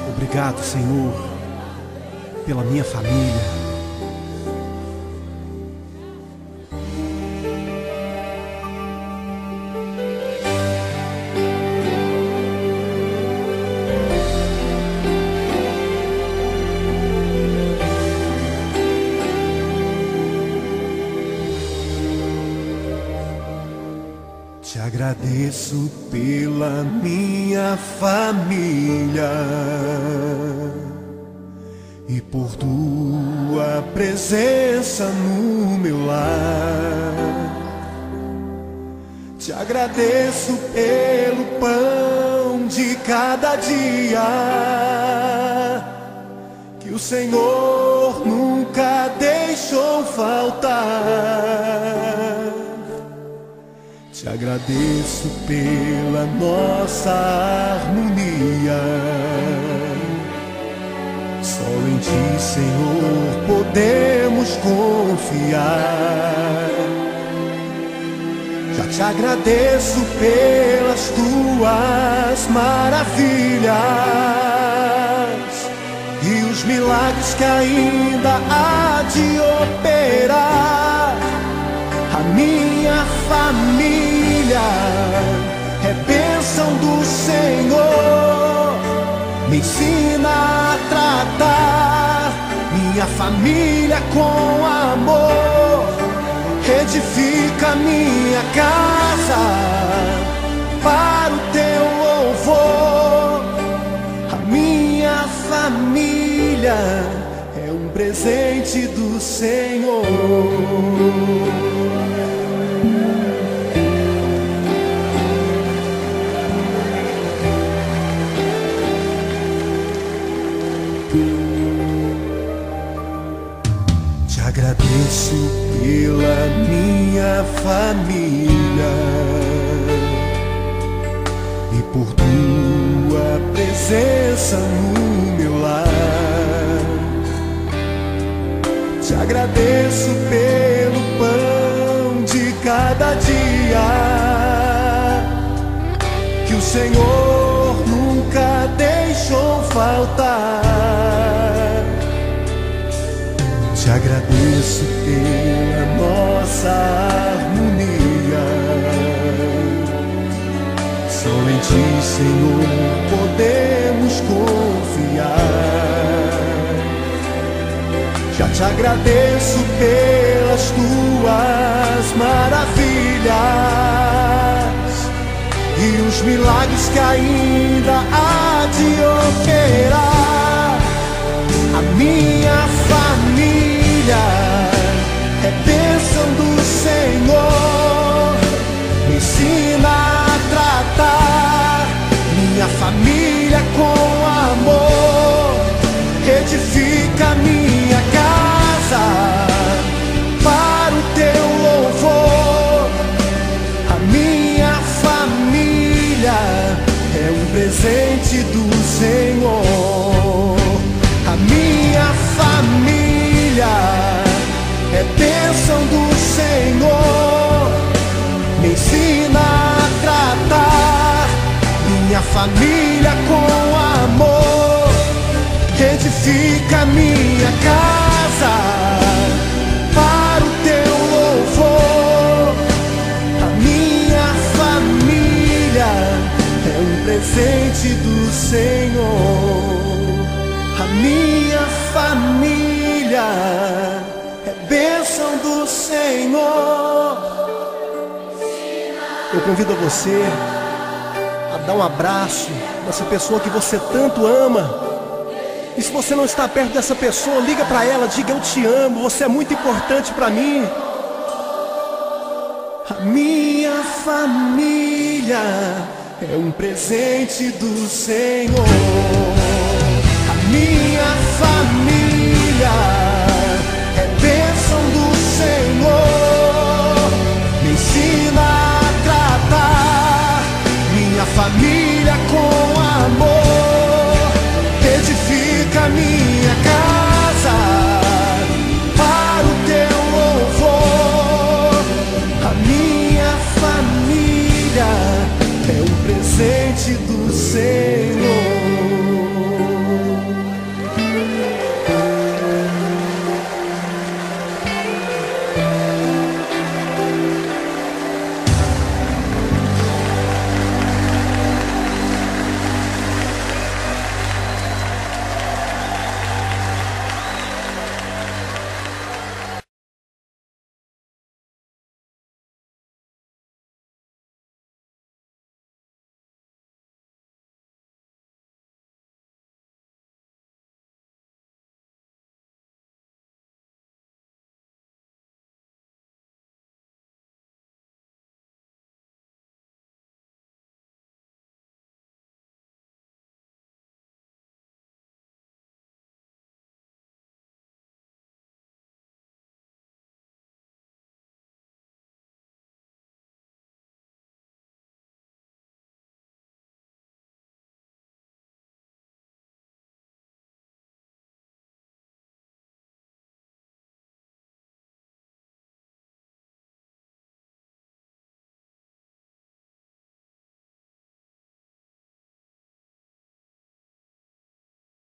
Obrigado, Senhor, pela minha família. Te agradeço pela minha família e por tua presença no meu lar. Te agradeço pelo pão de cada dia que o Senhor nunca deixou faltar. Te agradeço pela nossa harmonia. Só em Ti, Senhor, podemos confiar. Já te agradeço pelas Tuas maravilhas e os milagres que ainda há de operar. A minha família é bênção do Senhor. Me ensina a tratar minha família com amor. Edifica minha casa para o Teu louvor. A minha família é um presente do Senhor. Te agradeço pela minha família e por Tua presença no meu lar. Te agradeço pelo pão de cada dia que o Senhor nunca deixou faltar. Te agradeço pela nossa harmonia. Só em Ti, Senhor, podemos confiar. Já te agradeço pelas Tuas maravilhas e os milagres que ainda há de operar. A minha família é bênção do Senhor. Me ensina a tratar minha família com amor. Edifica minha casa para o Teu louvor. A minha família é um presente do Senhor. A minha família é bênção do Senhor. Me ensina a tratar minha família com amor. Edifica minha casa para o Teu louvor. A minha família é um presente do Senhor. A minha família é bênção do Senhor. Eu convido você a dar um abraço nessa pessoa que você tanto ama. E se você não está perto dessa pessoa, liga para ela, diga: eu te amo, você é muito importante para mim. A minha família é um presente do Senhor. A minha família